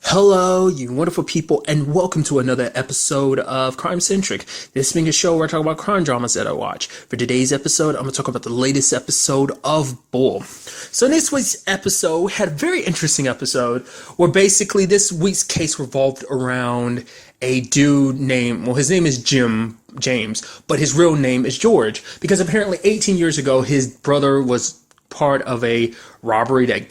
Hello, you wonderful people, and welcome to another episode of Centric. This being a show where I talk about crime dramas that I watch. For today's episode, I'm going to talk about the latest episode of Bull. So this week's episode had a very interesting episode where basically this week's case revolved around a dude named, well, his name is James, but his real name is George, because apparently 18 years ago, his brother was part of a robbery that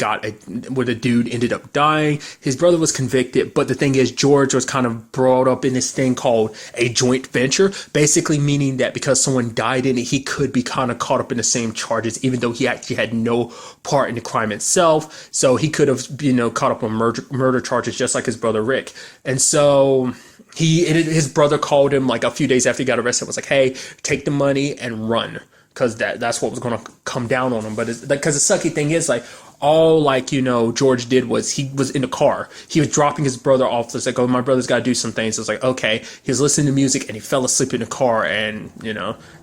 where the dude ended up dying. His brother was convicted, but the thing is, George was kind of brought up in this thing called a joint venture, basically meaning that because someone died in it, he could be kind of caught up in the same charges, even though he actually had no part in the crime itself. So he could have, caught up on murder charges just like his brother Rick. And so his brother called him like a few days after he got arrested, was like, "Hey, take the money and run." Because that's what was going to come down on him. But because the sucky thing is, like, all George did was he was in the car. He was dropping his brother off. It's like, "Oh, my brother's got to do some things." It's like, okay. He was listening to music and he fell asleep in the car, and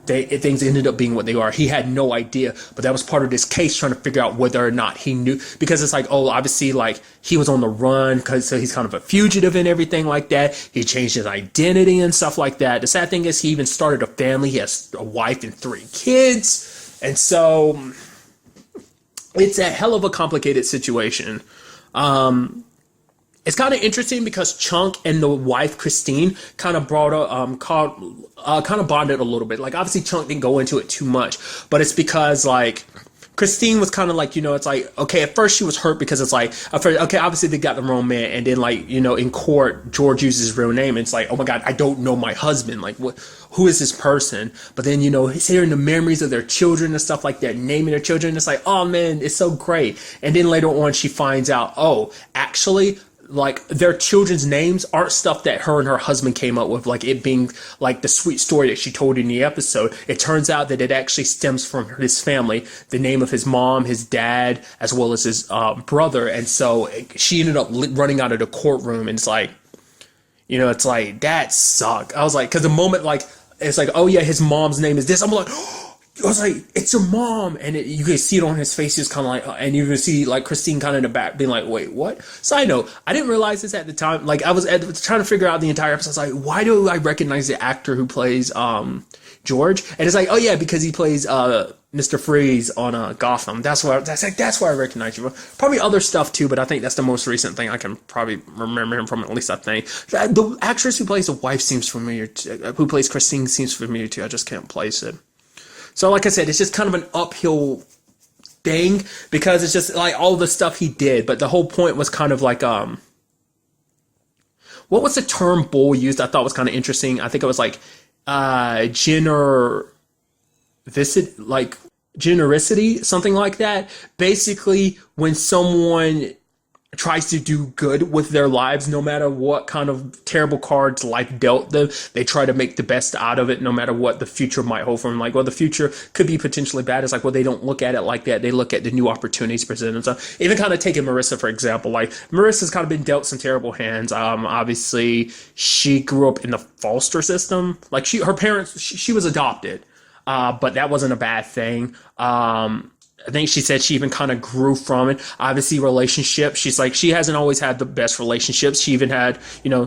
things ended up being what they are. He had no idea, but that was part of this case, trying to figure out whether or not he knew, because it's like, oh, obviously, like, he was on the run, so he's kind of a fugitive and everything like that. He changed his identity and stuff like that. The sad thing is, he even started a family. He has a wife and 3 kids, and so it's a hell of a complicated situation. It's kind of interesting because Chunk and the wife Christine kind of kind of bonded a little bit. Like, obviously Chunk didn't go into it too much, but it's because, like, Christine was kind of like, it's like, okay, at first she was hurt because it's like, okay, obviously they got the wrong man, and then, like, in court George uses his real name, and it's like, oh my god, I don't know my husband, like, who is this person? But then, he's hearing the memories of their children and stuff like that, naming their children. It's like, oh man, it's so great. And then later on she finds out, oh, actually, like, their children's names aren't stuff that her and her husband came up with, like it being like the sweet story that she told in the episode. It turns out that it actually stems from his family, the name of his mom, his dad, as well as his brother. And so she ended up running out of the courtroom, and it's like, that sucked. I was like, because the moment, like, it's like, oh yeah, his mom's name is this, I'm like, I was like, it's your mom. And you can see it on his face. He was kind of like, and you can see, like, Christine kind of in the back being like, wait, what? Side note, I didn't realize this at the time. Like, I was trying to figure out the entire episode. I was like, why do I recognize the actor who plays George? And it's like, oh yeah, because he plays Mr. Freeze on Gotham. That's why I recognize you. Probably other stuff too, but I think that's the most recent thing I can probably remember him from, at least I think. The actress who plays the wife seems familiar too, who plays Christine seems familiar too. I just can't place it. So, like I said, it's just kind of an uphill thing, because it's just like all the stuff he did. But the whole point was kind of like, what was the term Bull used? I thought was kind of interesting. I think it was like, generosity, something like that. Basically, when someone tries to do good with their lives, no matter what kind of terrible cards life dealt them, they try to make the best out of it, no matter what the future might hold for them. Like, well, the future could be potentially bad. It's like, well, they don't look at it like that. They look at the new opportunities presented themselves. Even kind of taking Marissa, for example. Like, Marissa's kind of been dealt some terrible hands. Obviously, she grew up in the foster system. Like, her parents, she was adopted, but that wasn't a bad thing. I think she said she even kind of grew from it. Obviously, relationships. She's like, she hasn't always had the best relationships. She even had,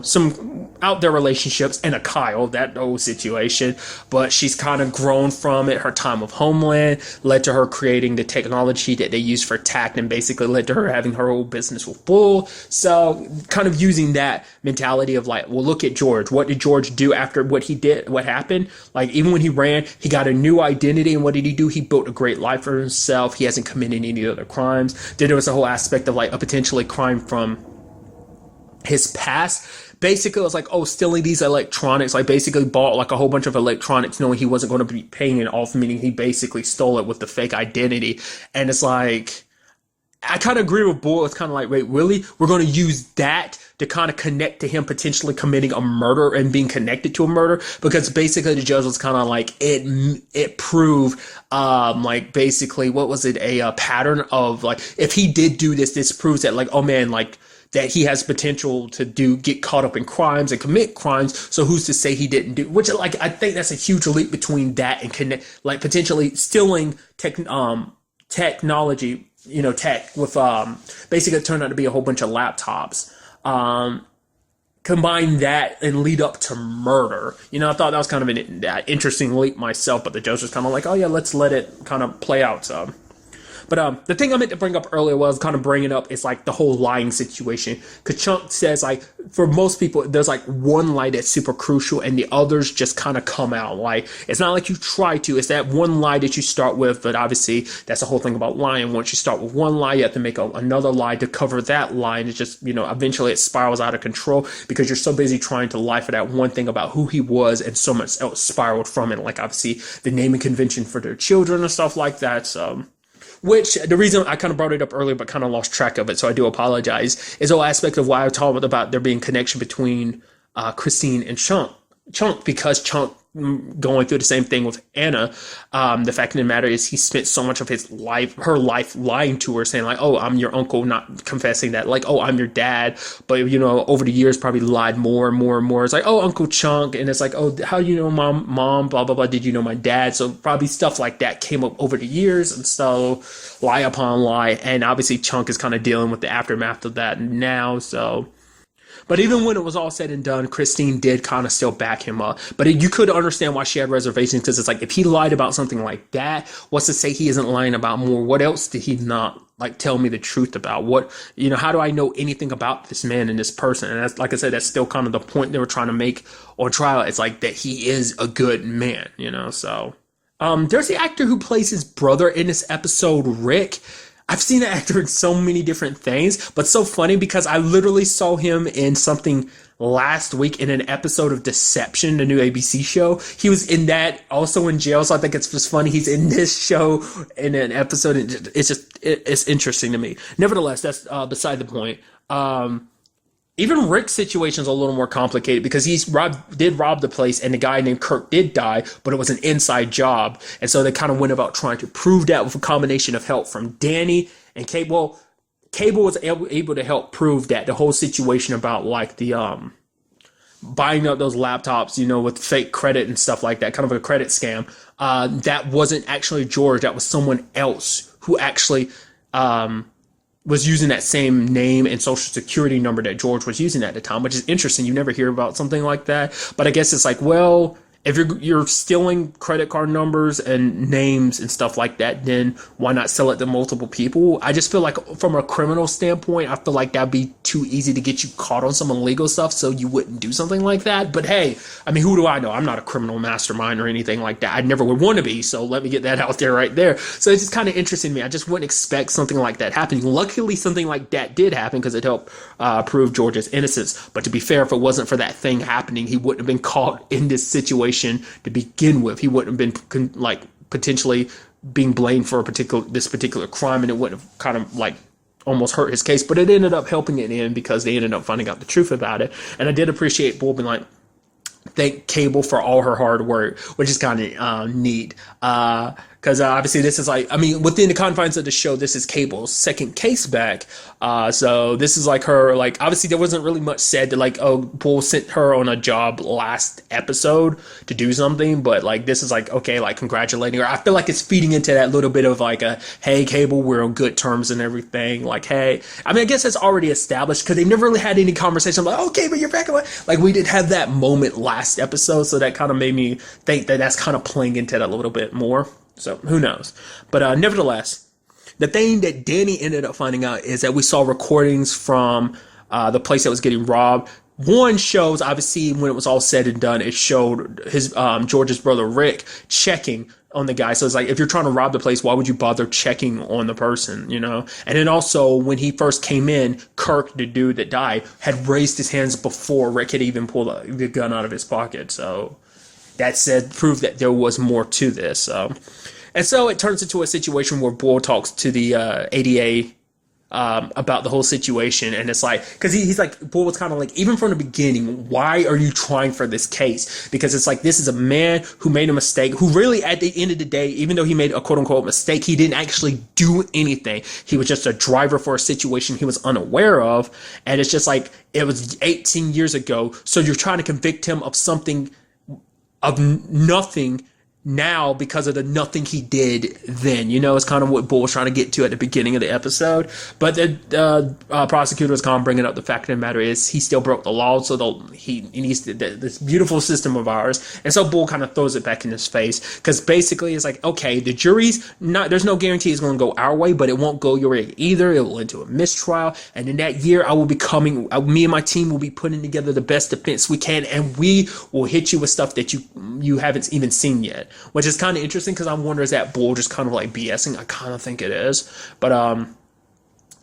some out there relationships and a Kyle, that old situation. But she's kind of grown from it. Her time with Homeland led to her creating the technology that they use for TAC, and basically led to her having her own business with Bull. So kind of using that mentality of like, well, look at George. What did George do after what he did? What happened? Like, even when he ran, he got a new identity. And what did he do? He built a great life for himself. He hasn't committed any other crimes. Then there was a whole aspect of like a potentially crime from his past. Basically, it was like, oh, stealing these electronics, like basically bought like a whole bunch of electronics knowing he wasn't going to be paying it off, meaning he basically stole it with the fake identity. And it's like, I kind of agree with Bull. It's kind of like, wait, really? We're going to use that to kind of connect to him potentially committing a murder and being connected to a murder? Because basically the judge was kind of like, it proved, like, basically, what was it? A pattern of like, if he did do this, this proves that, like, oh man, like, that he has potential to get caught up in crimes and commit crimes. So who's to say he didn't do, which, like, I think that's a huge leap between that and like potentially stealing technology, tech with, basically it turned out to be a whole bunch of laptops. combine that and lead up to murder. I thought that was kind of an interesting leap myself, but the judge was kind of like, oh yeah, let's let it kind of play out some. But the thing I meant to bring up earlier was kind of bringing up is like the whole lying situation. Because Chunk says like for most people, there's like one lie that's super crucial and the others just kind of come out. Like it's not like you try to, it's that one lie that you start with. But obviously that's the whole thing about lying. Once you start with one lie, you have to make another lie to cover that lie. And it just, eventually it spirals out of control because you're so busy trying to lie for that one thing about who he was and so much else spiraled from it. Like obviously the naming convention for their children and stuff like that. So. Which, the reason I kind of brought it up earlier but kind of lost track of it, so I do apologize, is the whole aspect of why I talked about there being connection between Christine and Chunk. Because Chunk going through the same thing with Anna, the fact of the matter is he spent so much of her life lying to her, saying like, oh, I'm your uncle, not confessing that, like, oh, I'm your dad, but over the years probably lied more and more and more. It's like, oh, Uncle Chunk, and it's like, oh, how do you know mom, blah blah blah, did you know my dad? So probably stuff like that came up over the years, and so lie upon lie, and obviously Chunk is kind of dealing with the aftermath of that now, so. But even when it was all said and done, Christine did kind of still back him up. But you could understand why she had reservations, because it's like, if he lied about something like that, what's to say he isn't lying about more? What else did he not tell me the truth about? What, how do I know anything about this man and this person? And that's, like I said, that's still kind of the point they were trying to make on trial. It's like that he is a good man, so. There's the actor who plays his brother in this episode, Rick. I've seen the actor in so many different things, but so funny because I literally saw him in something last week in an episode of Deception, the new ABC show. He was in that, also in jail, so I think it's just funny. He's in this show in an episode. It's interesting to me. Nevertheless, that's beside the point. Even Rick's situation is a little more complicated because did rob the place, and the guy named Kirk did die, but it was an inside job. And so they kind of went about trying to prove that with a combination of help from Danny and Cable. Cable was able to help prove that the whole situation about like the buying up those laptops, with fake credit and stuff like that, kind of a credit scam. That wasn't actually George. That was someone else who actually was using that same name and social security number that George was using at the time, which is interesting. You never hear about something like that. But I guess it's like, well, if you're stealing credit card numbers and names and stuff like that, then why not sell it to multiple people? I just feel like from a criminal standpoint, I feel like that'd be too easy to get you caught on some illegal stuff, so you wouldn't do something like that. But hey, I mean, who do I know? I'm not a criminal mastermind or anything like that. I never would want to be, so let me get that out there right there. So it's just kind of interesting to me. I just wouldn't expect something like that happening. Luckily, something like that did happen because it helped prove George's innocence. But to be fair, if it wasn't for that thing happening, he wouldn't have been caught in this situation to begin with. He wouldn't have been potentially being blamed for this particular crime, and it wouldn't have kind of almost hurt his case. But it ended up helping it in because they ended up finding out the truth about it. And I did appreciate Bull being like, thank Cable for all her hard work, which is kind of neat. Because obviously this is within the confines of the show, this is Cable's second case back. So this is her, obviously there wasn't really much said to Bull sent her on a job last episode to do something, but this is okay, congratulating her. I feel like it's feeding into that little bit of hey, Cable, we're on good terms and everything. Hey, I guess it's already established because they never really had any conversation okay, but you're back. We did have that moment last episode, so that kind of made me think that that's kind of playing into that a little bit more. So who knows? But nevertheless, the thing that Danny ended up finding out is that we saw recordings from the place that was getting robbed. One shows, obviously, when it was all said and done, it showed his George's brother Rick checking on the guy. So it's if you're trying to rob the place, why would you bother checking on the person, And then also, when he first came in, Kirk, the dude that died, had raised his hands before Rick had even pulled the gun out of his pocket. So that said, proved that there was more to this. And so it turns into a situation where Bull talks to the ADA about the whole situation. And it's because he's Bull was kind of even from the beginning, why are you trying for this case? Because it's this is a man who made a mistake, who really at the end of the day, even though he made a quote unquote mistake, he didn't actually do anything. He was just a driver for a situation he was unaware of. And it's just it was 18 years ago. So you're trying to convict him of something of nothing now because of the nothing he did then. It's kind of what Bull was trying to get to at the beginning of the episode. But the prosecutor was kind of bringing up the fact of the matter is he still broke the law, so he needs this beautiful system of ours. And so Bull kind of throws it back in his face because basically it's like, okay, the jury's not, there's no guarantee it's going to go our way, but it won't go your way either. It will lead to a mistrial. And in that year, I will be coming, me and my team will be putting together the best defense we can, and we will hit you with stuff that you haven't even seen yet. Which is kind of interesting because I wonder, is that Bull just kind of like BSing? I kind of think it is. But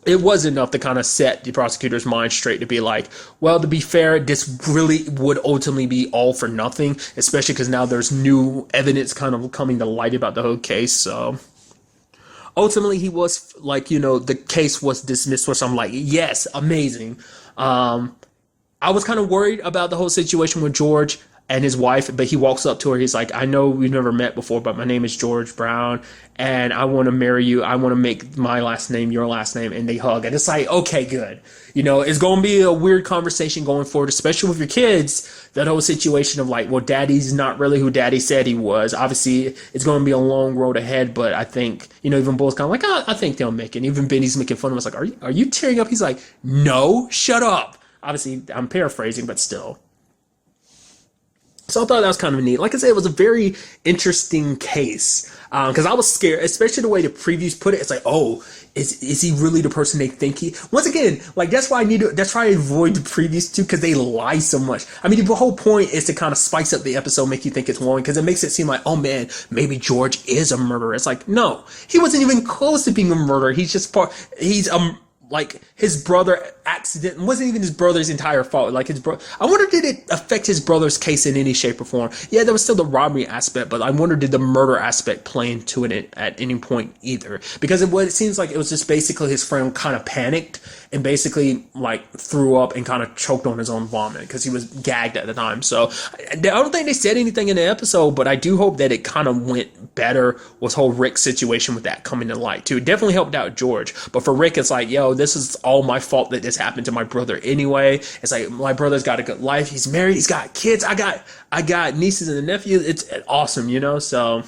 it was enough to kind of set the prosecutor's mind straight to be like, well, to be fair, this really would ultimately be all for nothing, especially because now there's new evidence kind of coming to light about the whole case. So ultimately, he was like, the case was dismissed, which I'm like, yes, amazing. I was kind of worried about the whole situation with George and his wife, but he walks up to her. He's like, I know we've never met before, but my name is George Brown, and I want to marry you. I want to make my last name your last name. And they hug. And it's like, okay, good. It's going to be a weird conversation going forward, especially with your kids. That whole situation of like, well, daddy's not really who daddy said he was. Obviously, it's going to be a long road ahead, but I think, even Bull's kind of like, I think they'll make it. And even Benny's making fun of him. It's like, are you tearing up? He's like, no, shut up. Obviously, I'm paraphrasing, but still. So I thought that was kind of neat. Like I said, it was a very interesting case because I was scared, especially the way the previews put it. It's like, oh, is he really the person they think he? Once again, like that's why I avoid the previews too, because they lie so much. I mean, the whole point is to kind of spice up the episode, make you think it's one, because it makes it seem like, oh man, maybe George is a murderer. It's like, no, he wasn't even close to being a murderer. He's just like his brother wasn't even his brother's entire fault. Like his brother, I wonder, did it affect his brother's case in any shape or form? Yeah, there was still the robbery aspect, but I wonder, did the murder aspect play into it at any point either? Because it seems like it was just basically his friend kind of panicked and basically like threw up and kind of choked on his own vomit because he was gagged at the time. So I don't think they said anything in the episode, but I do hope that it kind of went better with whole Rick's situation with that coming to light too. It definitely helped out George, but for Rick, it's like, yo, this is all my fault that this happened to my brother anyway. It's like, my brother's got a good life. He's married. He's got kids. I got nieces and nephews. It's awesome, So,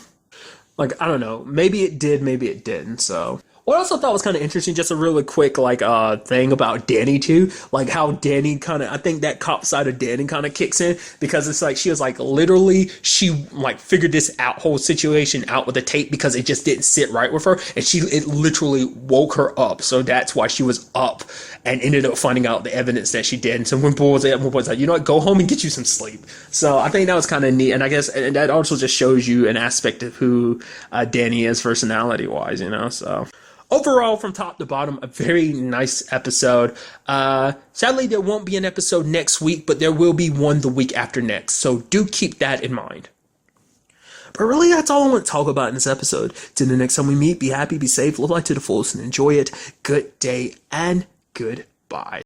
like, I don't know. Maybe it did. Maybe it didn't. So. What I also thought was kind of interesting, just a really quick thing about Danny too, like how Danny I think that cop side of Danny kind of kicks in, because it's like she was like literally she like figured this whole situation out with the tape because it just didn't sit right with her, and it literally woke her up. So that's why she was up and ended up finding out the evidence that she did. And so when Bull was like, you know what, go home and get you some sleep. So I think that was kind of neat, and I guess and that also just shows you an aspect of who Danny is personality wise, So. Overall, from top to bottom, a very nice episode. Sadly, there won't be an episode next week, but there will be one the week after next. So do keep that in mind. But really, that's all I want to talk about in this episode. Till the next time we meet, be happy, be safe, live life to the fullest, and enjoy it. Good day and goodbye.